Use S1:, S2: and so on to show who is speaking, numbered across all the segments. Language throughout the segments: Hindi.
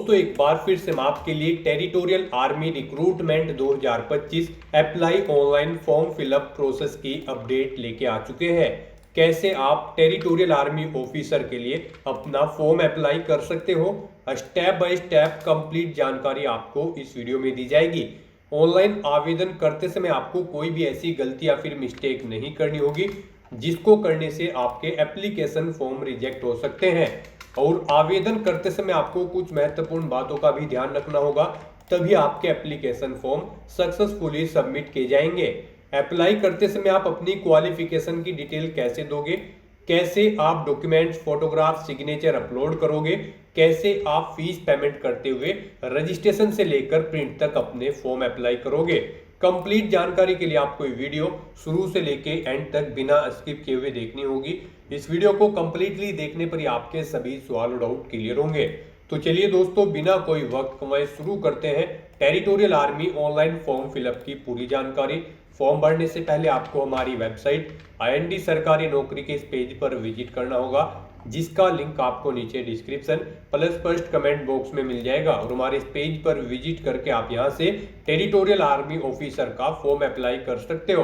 S1: दोस्तों एक बार फिर से मैं आपके लिए territorial army recruitment 2025 apply online form fill up process की अपडेट लेके आ चुके हैं। कैसे आप टेरिटोरियल आर्मी ऑफिसर के लिए अपना फॉर्म अप्लाई कर सकते हो, स्टेप बाय स्टेप कंप्लीट जानकारी आपको इस वीडियो में दी जाएगी। ऑनलाइन आवेदन करते समय आपको कोई भी ऐसी गलती या फिर मिस्टेक नहीं करनी होगी जिसको करने से आपके एप्लीकेशन फॉर्म रिजेक्ट हो सकते हैं। और आवेदन करते समय आपको कुछ महत्वपूर्ण बातों का भी ध्यान रखना होगा, तभी आपके एप्लीकेशन फॉर्म सक्सेसफुली सबमिट किए जाएंगे। अप्लाई करते समय आप अपनी क्वालिफिकेशन की डिटेल कैसे दोगे, कैसे आप डॉक्यूमेंट्स, फोटोग्राफ, सिग्नेचर अपलोड करोगे, कैसे आप फीस पेमेंट करते हुए रजिस्ट्रेशन से लेकर प्रिंट तक अपने फॉर्म अप्लाई करोगे। कंप्लीट जानकारी के लिए आपको ये वीडियो शुरू से लेके एंड तक बिना स्किप किए हुए देखनी होगी। इस वीडियो को कंप्लीटली देखने पर ही आपके सभी सवाल और डाउट क्लियर होंगे। तो चलिए दोस्तों, बिना कोई वक्त गंवाए शुरू करते हैं territorial army online form fill up की पूरी जानकारी। फॉर्म भरने से पहले आपको हमारी वेबसाइट IND सरकारी नौकरी के इस पेज पर विजिट करना होगा, जिसका लिंक आपको नीचे description plus first comment box में मिल जाएगा। और हमारे इस पेज पर विजिट करके आप यहां से टेरिटोरियल आर्मी ऑफिसर का फॉर्म अप्लाई कर सकते हो।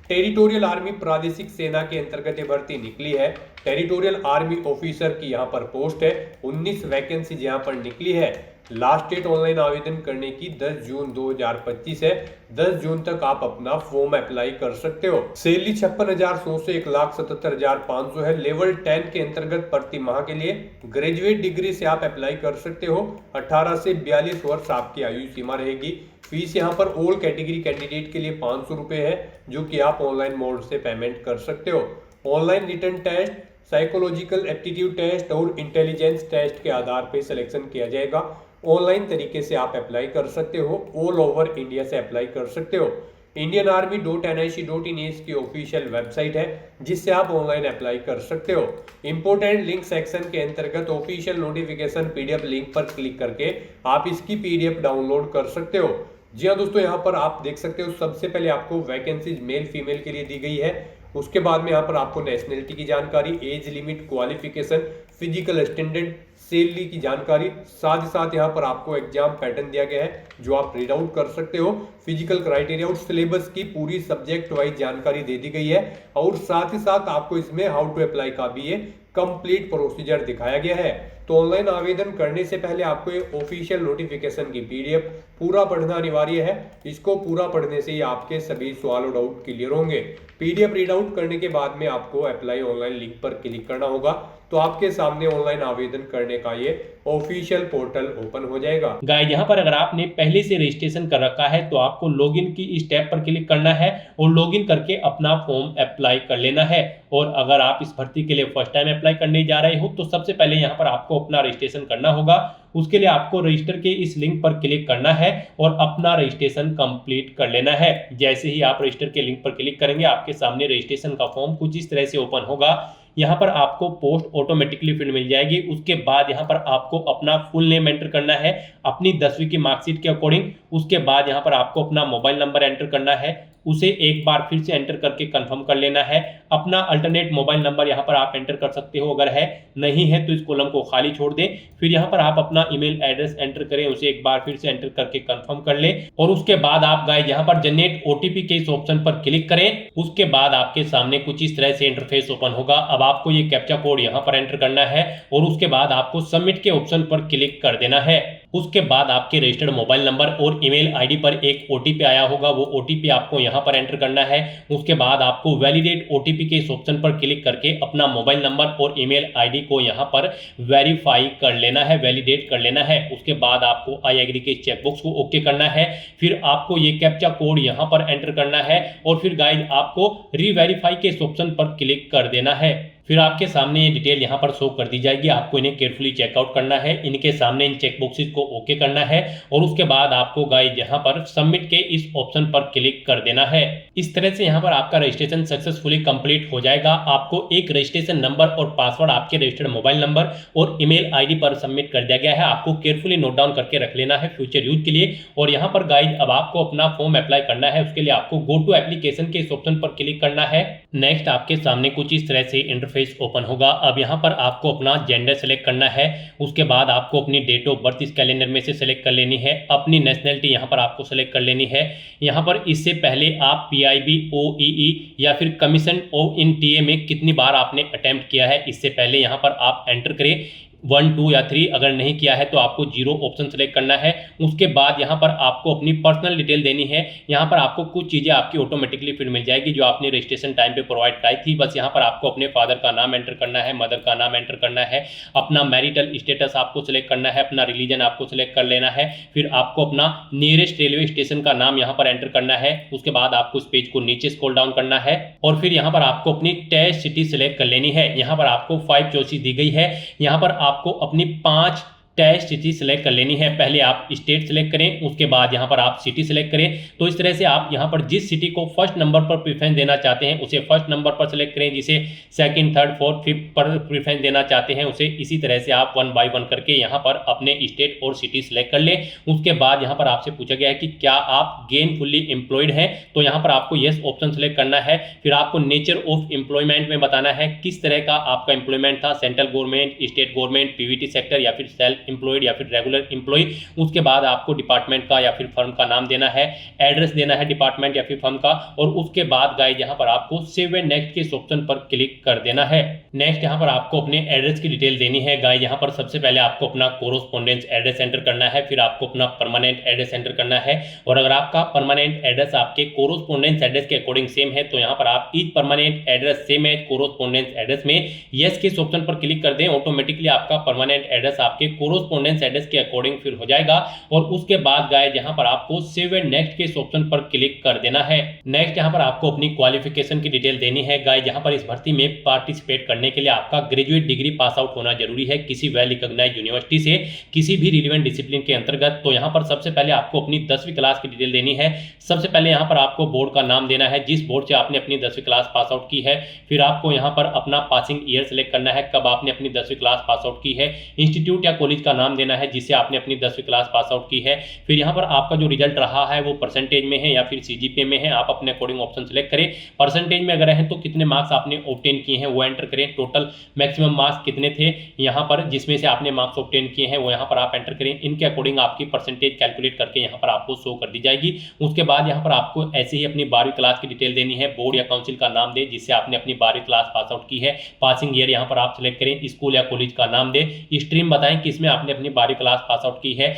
S1: टेरिटोरियल आर्मी प्रादेशिक सेना के अंतर्गत भर्ती निकली है। टेरिटोरियल आर्मी ऑफिसर की यहाँ पर पोस्ट है, 19 वैकेंसी यहाँ पर निकली है। लास्ट डेट ऑनलाइन आवेदन करने की 10 जून 2025 है। 10 जून तक आप अपना फॉर्म अप्लाई कर सकते हो। सैलरी 56,100 से 1,77,500 है। लेवल 10 के अंतर्गत प्रति माह के लिए ग्रेजुएट डिग्री से आप अप्लाई कर सकते हो। 18 से 42 वर्ष आपकी आयु सीमा रहेगी। फीस यहाँ पर ऑल कैटेगरी कैंडिडेट के लिए 500 रुपए है, जो कि आप ऑनलाइन मोड से पेमेंट कर सकते हो। Online written test, psychological aptitude test और इंटेलिजेंस टेस्ट के आधार पर सिलेक्शन किया जाएगा। ऑनलाइन तरीके से आप अप्लाई कर सकते हो। ऑल ओवर इंडिया से अप्लाई कर सकते हो। indianarmy.nic.in इसकी ऑफिशियल वेबसाइट है, जिससे आप ऑनलाइन अप्लाई कर सकते हो। इंपोर्टेंट लिंक सेक्शन के अंतर्गत ऑफिशियल नोटिफिकेशन PDF लिंक पर क्लिक करके आप इसकी PDF डाउनलोड कर सकते हो। जी हाँ दोस्तों, यहाँ पर आप देख सकते हो सबसे पहले आपको वैकेंसीज मेल फीमेल के लिए दी गई है। उसके बाद में यहाँ पर आपको नेशनलिटी की जानकारी, age limit, qualification, physical standard, salary की जानकारी, साथ ही साथ यहाँ पर आपको एग्जाम पैटर्न दिया गया है जो आप रीड आउट कर सकते हो। फिजिकल क्राइटेरिया और सिलेबस की पूरी सब्जेक्ट वाइज जानकारी दे दी गई है। और साथ ही साथ आपको इसमें हाउ टू अप्लाई का भी ये कंप्लीट प्रोसीजर दिखाया गया है। तो ऑनलाइन आवेदन करने से पहले आपको ये ऑफिशियल नोटिफिकेशन की PDF पूरा पढ़ना अनिवार्य है। इसको पूरा पढ़ने से ही आपके सभी सवाल और डाउट क्लियर होंगे। PDF रीड आउट करने के बाद में आपको अप्लाई ऑनलाइन लिंक पर क्लिक करना होगा, तो आपके सामने ऑनलाइन आवेदन करने का ये ऑफिशियल पोर्टल ओपन हो जाएगा।
S2: गाइस, यहाँ पर अगर आपने पहले से रजिस्ट्रेशन कर रखा है तो आपको लॉगिन की इस टैब पर क्लिक करना है और लॉगिन करके अपना फॉर्म अप्लाई कर लेना है। और अगर आप इस भर्ती के लिए फर्स्ट टाइम अप्लाई करने जा रहे हो तो सबसे पहले यहाँ पर आपको अपना रजिस्ट्रेशन करना होगा। उसके लिए आपको रजिस्टर के इस लिंक पर क्लिक करना है और अपना रजिस्ट्रेशन कंप्लीट कर लेना है। जैसे ही आप रजिस्टर के लिंक पर क्लिक करेंगे, आपके सामने रजिस्ट्रेशन का फॉर्म कुछ इस तरह से ओपन होगा। यहाँ पर आपको पोस्ट ऑटोमेटिकली फिल मिल जाएगी। उसके बाद यहाँ पर आपको अपना फुल नेम एंटर करना है अपनी 10वीं की मार्कशीट के अकॉर्डिंग। उसके बाद यहाँ पर आपको अपना मोबाइल नंबर एंटर करना है, उसे एक बार फिर से एंटर करके कंफर्म कर लेना है। अपना अल्टरनेट मोबाइल नंबर यहाँ पर आप एंटर कर सकते हो, अगर है, नहीं है तो इस कॉलम को खाली छोड़ दें। फिर यहाँ पर आप अपना ईमेल एड्रेस एंटर करें, उसे एक बार फिर से एंटर करके कंफर्म कर लें। और उसके बाद आप गाइस यहाँ पर जनरेट OTP के इस ऑप्शन पर क्लिक करें। उसके बाद आपके सामने कुछ इस तरह से इंटरफेस ओपन होगा। अब आपको ये कैप्चा कोड यहाँ पर एंटर करना है और उसके बाद आपको सबमिट के ऑप्शन पर क्लिक कर देना है। उसके बाद आपके रजिस्टर्ड मोबाइल नंबर और ईमेल ID पर एक OTP आया होगा, वो OTP आपको यहाँ पर एंटर करना है। उसके बाद आपको वैलिडेट OTP के इस ऑप्शन पर क्लिक करके अपना मोबाइल नंबर और ईमेल ID को यहाँ पर वेरीफाई कर लेना है, वैलिडेट कर लेना है। उसके बाद आपको आई एग्री के चेकबॉक्स को ओके करना है। फिर आपको ये कैप्चा कोड यहाँ पर एंटर करना है और फिर गाइस आपको रीवेरीफाई के इस ऑप्शन पर क्लिक कर देना है। फिर आपके सामने ये डिटेल यहाँ पर शो कर दी जाएगी। आपको इन्हें केयरफुली चेकआउट करना है, इनके सामने इन चेक बॉक्सेस को ओके करना है और उसके बाद आपको गाइस यहाँ पर सबमिट के इस ऑप्शन पर क्लिक कर देना है। इस तरह से यहाँ पर आपका रजिस्ट्रेशन सक्सेसफुली कंप्लीट हो जाएगा। आपको एक रजिस्ट्रेशन नंबर और पासवर्ड आपके रजिस्टर्ड मोबाइल नंबर और ईमेल ID पर सबमिट कर दिया गया है। आपको केयरफुली नोट डाउन करके रख लेना है फ्यूचर यूज के लिए। और यहाँ पर गाइस अब आपको अपना फॉर्म अप्लाई करना है। उसके लिए आपको गो टू एप्लीकेशन के इस ऑप्शन पर क्लिक करना है। नेक्स्ट आपके सामने कुछ इस तरह से इंटरफेस इंटरफेस ओपन होगा। अब यहाँ पर आपको अपना जेंडर सेलेक्ट करना है, उसके बाद आपको अपनी डेट ऑफ बर्थ इस कैलेंडर में से सेलेक्ट कर लेनी है, अपनी नेशनैलिटी यहाँ पर आपको सेलेक्ट कर लेनी है। यहाँ पर इससे पहले आप PIB, OEE या फिर कमीशन इन TA में कितनी बार आपने अटेम्प्ट किया है, इससे पहले यहाँ पर आप एंटर करें 1, 2 या 3। अगर नहीं किया है तो आपको 0 ऑप्शन सेलेक्ट करना है। उसके बाद यहाँ पर आपको अपनी पर्सनल डिटेल देनी है। यहाँ पर आपको कुछ चीज़ें आपकी ऑटोमेटिकली फिर मिल जाएगी जो आपने रजिस्ट्रेशन टाइम पे प्रोवाइड कराई थी। बस यहाँ पर आपको अपने फादर का नाम एंटर करना है, मदर का नाम एंटर करना है, अपना मैरिटल स्टेटस आपको सिलेक्ट करना है, अपना रिलीजन आपको सिलेक्ट कर लेना है, फिर आपको अपना नियरेस्ट रेलवे स्टेशन का नाम यहाँ पर एंटर करना है। उसके बाद आपको इस पेज को नीचे स्क्रॉल डाउन करना है और फिर यहाँ पर आपको अपनी टेस्ट सिटी सिलेक्ट कर लेनी है। यहाँ पर आपको 5 चॉइसेस दी गई है। यहाँ पर आपको अपनी 5 टेस्ट सिटी सेलेक्ट कर लेनी है। पहले आप स्टेट सेलेक्ट करें, उसके बाद यहाँ पर आप सिटी सेलेक्ट करें। तो इस तरह से आप यहाँ पर जिस सिटी को फर्स्ट नंबर पर प्रेफरेंस देना चाहते हैं उसे फर्स्ट नंबर पर सेलेक्ट करें, जिसे सेकंड, थर्ड, फोर्थ, फिफ्थ पर प्रेफरेंस देना चाहते हैं उसे इसी तरह से आप 1 बाय 1 करके यहाँ पर अपने स्टेट और सिटी सेलेक्ट कर लें। उसके बाद यहाँ पर आपसे पूछा गया है कि क्या आप गेनफुली एम्प्लॉयड हैं, तो यहाँ पर आपको येस ऑप्शन सेलेक्ट करना है। फिर आपको नेचर ऑफ एम्प्लॉयमेंट में बताना है किस तरह का आपका एम्प्लॉयमेंट था, central government, state government, PVT sector या फिर सेल्फ एम्प्लॉयड या फिर रेगुलर एम्प्लॉय। उसके बाद आपको डिपार्टमेंट का या फिर फर्म का नाम देना है, एड्रेस देना है डिपार्टमेंट या फिर फर्म का, और उसके बाद गाइस यहाँ पर आपको सेव एंड नेक्स्ट के ऑप्शन पर क्लिक कर देना है। नेक्स्ट यहाँ पर आपको अपने एड्रेस की डिटेल देनी है। गाइस यहाँ पर सबसे पहले आपको अपना कोरोस्पोंडेंस एड्रेस एंटर करना है, फिर आपको अपना परमानेंट एड्रेस एंटर करना है। और अगर आपका परमानेंट एड्रेस आपके कोरोस्पोंडेंस एड्रेस के अकॉर्डिंग सेम है तो यहाँ पर आप each permanent address same as correspondence address में यस के ऑप्शन पर क्लिक कर दें। ऑटोमेटिकली आपका परमानेंट एड्रेस आपके कोरोस्पोंडेंस एड्रेस के अकॉर्डिंग फिर हो जाएगा। और उसके बाद गाइस यहाँ पर आपको सेव एंड नेक्स्ट के ऑप्शन पर क्लिक कर देना है। नेक्स्ट यहाँ पर आपको अपनी क्वालिफिकेशन की डिटेल देनी है। गाइस यहाँ पर इस भर्ती में पार्टिसिपेट करने के लिए आपका ग्रेजुएट डिग्री पास आउट होना जरूरी है किसी वेल रिकॉग्नाइज्ड यूनिवर्सिटी से, किसी भी रिलेवेंट डिसिप्लिन के अंतर्गत। तो यहाँ पर सबसे पहले आपको अपनी 10वीं क्लास की डिटेल देनी है। सबसे पहले यहाँ पर आपको बोर्ड का नाम देना है जिस बोर्ड से आपने अपनी 10वीं क्लास पास आउट की है। फिर आपको यहाँ पर अपना पासिंग ईयर सेलेक्ट करना है, कब आपने अपनी 10वीं क्लास पास आउट की है। इंस्टीट्यूट या कॉलेज का नाम देना है जिससे आपने अपनी 10वीं क्लास पास आउट की है। फिर यहाँ पर आपका जो रिजल्ट रहा है वो परसेंटेज में है या फिर CGPA में है, आप अपने अकॉर्डिंग ऑप्शन सेलेक्ट करें। परसेंटेज में अगर है तो कितने मार्क्स आपने ऑब्टेन किए हैं वो एंटर करें। टोटल मैक्सिमम मार्क्स कितने थे यहाँ पर जिसमें से आपने मार्क्स ऑब्टेन किए हैं वो यहाँ पर आप एंटर करें। इनके अकॉर्डिंग आपकी परसेंटेज कैलकुलेट करके यहाँ पर आपको शो कर दी जाएगी। उसके बाद यहाँ पर आपको ऐसे ही अपनी 12वीं क्लास की डिटेल देनी है। बोर्ड या काउंसिल का नाम दे जिससे आपने अपनी 12वीं क्लास पास आउट की है। पासिंग ईयर यहाँ पर आप सिलेक्ट करें, स्कूल या कॉलेज का नाम दे, स्ट्रीम बताएं किसमें आपने अपनी 12वीं क्लास पास आउट की है,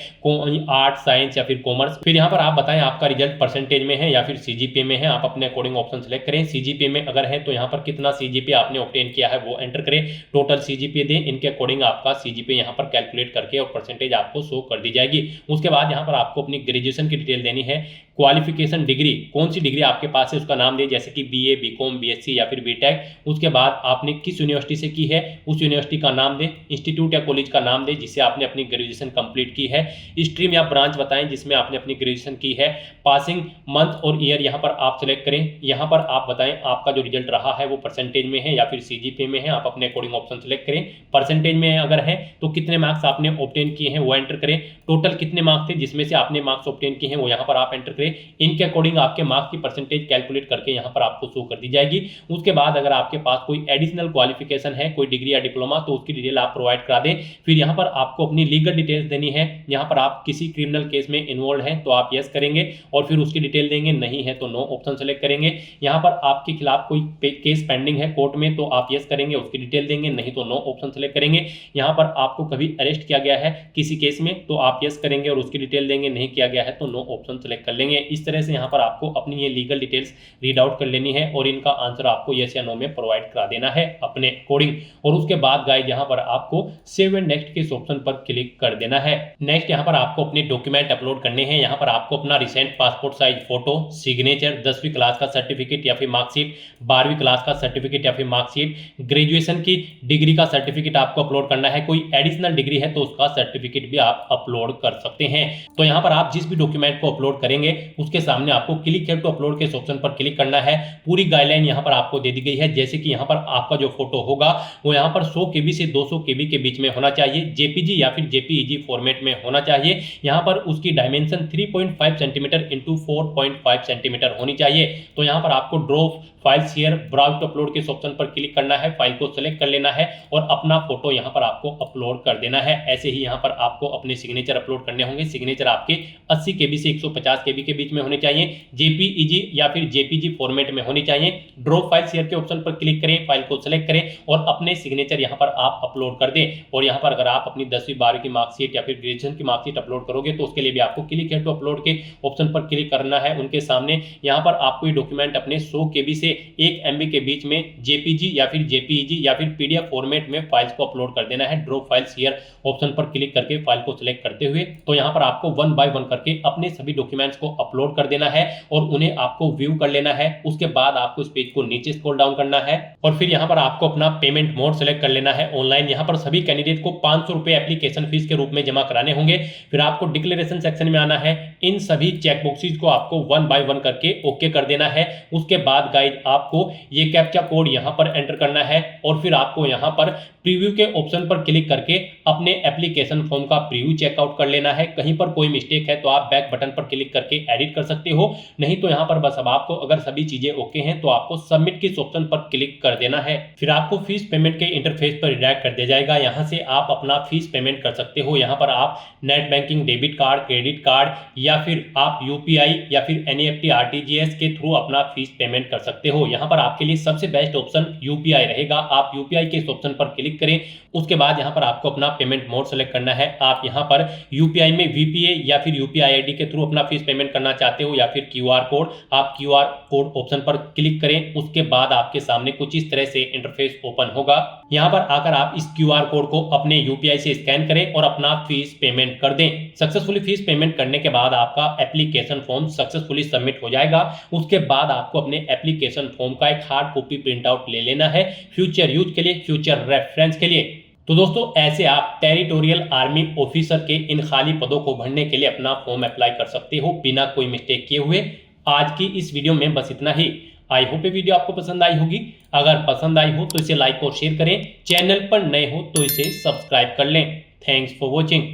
S2: आर्ट, साइंस या फिर कॉमर्स। फिर यहाँ पर आप बताएं आपका रिजल्ट परसेंटेज में है या फिर CGPA में है, आप अपने अकॉर्डिंग ऑप्शन सेलेक्ट करें। CGPA में अगर है तो यहाँ पर कितना CGPA आपने ऑब्टेन किया है वो एंटर करें। टोटल CGPA दें, इनके अकॉर्डिंग आपका CGPA यहाँ पर कैलकुलेट करके और परसेंटेज आपको शो कर दी जाएगी। उसके बाद यहाँ पर आपको अपनी ग्रेजुएशन की डिटेल देनी है। क्वालिफिकेशन डिग्री, कौन सी डिग्री आपके पास है उसका नाम दे, जैसे कि BA, BCom, BSc या फिर BTech। उसके बाद आपने किस यूनिवर्सिटी से की है उस यूनिवर्सिटी का नाम दे, इंस्टीट्यूट या कॉलेज का नाम दे जिससे आपने अपनी ग्रेजुएशन कंप्लीट की है। स्ट्रीम या ब्रांच बताएं जिसमें आपने अपनी ग्रेजुएशन की है। पासिंग मंथ और ईयर यहाँ पर आप सेलेक्ट करें। यहाँ पर आप बताएं आपका जो रिजल्ट रहा है वो परसेंटेज में है या फिर CGPA में है, आप अपने अकॉर्डिंग ऑप्शन सेलेक्ट करें। परसेंटेज में अगर है तो कितने मार्क्स आपने ऑब्टेन किए हैं वो एंटर करें। टोटल कितने मार्क्स थे जिसमें से आपने मार्क्स ऑब्टेन किए हैं वो यहाँ पर आप एंटर करें। इनके अकॉर्डिंग आपके मार्क्स की परसेंटेज कैलकुलेट करके यहाँ पर आपको शो कर दी जाएगी। उसके बाद अगर आपके पास कोई एडिशनल क्वालिफिकेशन है, कोई डिग्री या डिप्लोमा, तो उसकी डिटेल आप प्रोवाइड करा दें। फिर यहाँ पर आपको अपनी लीगल डिटेल्स देनी है। यहाँ पर आप किसी क्रिमिनल केस में इन्वॉल्व हैं तो आप यस करेंगे और फिर उसकी डिटेल देंगे, नहीं है तो नो ऑप्शन सेलेक्ट करेंगे। यहाँ पर आपके खिलाफ कोई केस पेंडिंग है कोर्ट में तो आप यस करेंगे, उसकी डिटेल देंगे, नहीं तो नो ऑप्शन सेलेक्ट करेंगे। यहाँ पर आपको कभी अरेस्ट किया गया है किसी केस में तो आप यस करेंगे और उसकी डिटेल देंगे, नहीं किया गया है तो नो ऑप्शन सेलेक्ट कर लेंगे। इस तरह से यहाँ पर आपको अपनी ये लीगल डिटेल्स रीड आउट कर लेनी है और इनका आंसर आपको यस या नो में प्रोवाइड करा देना है अपने अकॉर्डिंग। और उसके बाद गाइस यहाँ पर आपको सेव एंड नेक्स्ट के ऑप्शन पर क्लिक कर देना है। नेक्स्ट यहाँ पर आपको अपने डॉक्यूमेंट अपलोड करने हैं। यहाँ पर आपको अपना recent passport size photo, signature, 10वीं क्लास का सर्टिफिकेट या फिर मार्कशीट, 12वीं क्लास का सर्टिफिकेट या फिर मार्कशीट, ग्रेजुएशन की डिग्री का सर्टिफिकेट आपको अपलोड करना है। कोई एडिशनल डिग्री है तो उसका सर्टिफिकेट भी आप अपलोड कर सकते हैं। तो यहाँ पर आप जिस भी डॉक्यूमेंट को अपलोड करेंगे उसके सामने आपको क्लिक हियर टू अपलोड के इस ऑप्शन पर क्लिक करना है। पूरी गाइडलाइन यहाँ पर आपको दे दी गई है, जैसे कि यहाँ पर आपका जो फोटो होगा वो यहाँ पर 100 KB से 200 KB के बीच में होना चाहिए, जेपीजी या फिर जेपीईजी फॉर्मेट में होना चाहिए। यहाँ पर उसकी डायमेंशन 3.5 सेंटीमीटर इंटू 4.5 सेंटीमीटर होनी चाहिए। तो यहाँ पर आपको draw file share browse to upload के ऑप्शन पर क्लिक करना है, फाइल को सेलेक्ट कर लेना है और अपना फोटो यहाँ पर आपको अपलोड कर देना है। ऐसे ही यहाँ पर आपको अपने सिग्नेचर अपलोड करने होंगे। सिग्नेचर आपके 80 KB से 150 KB के बीच में होने चाहिए, जेपीईजी या फिर जेपीजी फॉर्मेट में होनी चाहिए। ड्रॉ फाइल शेयर के ऑप्शन पर क्लिक करें, फाइल को सेलेक्ट करें और अपने सिग्नेचर यहाँ पर आप अपलोड कर दें। और यहाँ पर अगर आप अपनी 10वीं 12वीं की मार्कशीट या फिर ग्रेजुएशन की मार्कशीट अपलोड करोगे तो उसके लिए भी आपको क्लिक हियर टू अपलोड के ऑप्शन पर क्लिक करना है। उनके सामने यहाँ पर आपको ये डॉक्यूमेंट अपने 100 KB से 1 MB के बीच में जेपीजी या फिर जेपीईजी या फिर पीडीएफ फॉर्मेट में फाइल्स को अपलोड कर देना है। ड्रॉ फाइल शेयर ऑप्शन पर क्लिक करके फाइल को सिलेक्ट करते हुए तो यहाँ पर आपको 1 बाय 1 करके अपने सभी डॉक्यूमेंट्स को अपलोड कर देना है और उन्हें आपको व्यू कर लेना है। उसके बाद आपको इस पेज को नीचे स्क्रॉल डाउन करना है और फिर यहाँ पर आपको अपना पेमेंट मोड सेलेक्ट कर लेना है ऑनलाइन। यहाँ पर सभी कैंडिडेट को 500 रुपए एप्लीकेशन फीस के रूप में जमा कराने होंगे। फिर आपको डिक्लेरेशन सेक्शन में आना है, इन सभी चेक बॉक्सेस को आपको 1 बाय 1 करके ओके कर देना है। उसके बाद गाइज आपको ये कैप्चा कोड यहाँ पर एंटर करना है और फिर आपको यहाँ पर प्रीव्यू के ऑप्शन पर क्लिक करके अपने एप्लीकेशन फॉर्म का प्रीव्यू चेकआउट कर लेना है। कहीं पर कोई मिस्टेक है तो आप बैक बटन पर क्लिक करके एडिट कर सकते हो, नहीं तो यहाँ पर बस अब आपको अगर सभी चीजें ओके हैं तो आपको सबमिट के ऑप्शन पर क्लिक कर देना है। फिर आपको फीस पेमेंट के इंटरफेस पर रिडायरेक्ट कर दिया जाएगा। यहाँ से आप अपना फीस पेमेंट कर सकते हो। यहाँ पर आप net banking, debit card, credit card या फिर आप यूपीआई या फिर एनईएफटी आरटीजीएस के थ्रू अपना फीस पेमेंट कर सकते हो। यहाँ पर आपके लिए सबसे बेस्ट ऑप्शन यूपीआई रहेगा। आप यूपीआई के इस ऑप्शन पर क्लिक करें। उसके बाद यहाँ पर आपको अपना पेमेंट मोड सेलेक्ट करना है। आप यहाँ पर यूपीआई में वीपीए या फिर यूपीआई आईडी के थ्रू अपना फीस पेमेंट करना चाहते हो या फिर क्यूआर कोड, आप क्यूआर कोड ऑप्शन पर क्लिक करें। उसके बाद आपके सामने कुछ इस तरह से इंटरफेस ओपन होगा। यहाँ पर आकर आप इस क्यूआर कोड को अपने यूपीआई से स्कैन करें और अपना फीस पेमेंट कर दें। सक्सेसफुली फीस पेमेंट करने के बाद आपका एप्लीकेशन फॉर्म सक्सेसफुली सबमिट हो जाएगा। उसके बाद आपको अपने एप्लीकेशन फॉर्म का एक हार्ड कॉपी प्रिंट आउट ले लेना है फ्यूचर यूज के लिए, फ्यूचर रेफरेंस के लिए। तो दोस्तों ऐसे आप टेरिटोरियल आर्मी ऑफिसर के इन खाली पदों को भरने के लिए अपना फॉर्म अप्लाई कर सकते हो बिना कोई मिस्टेक किए हुए। आज की इस वीडियो में बस इतना ही। आई होप ये वीडियो आपको पसंद आई होगी। अगर पसंद आई हो तो इसे लाइक और शेयर करें। चैनल पर नए हो तो इसे सब्सक्राइब कर लें। Thanks for watching.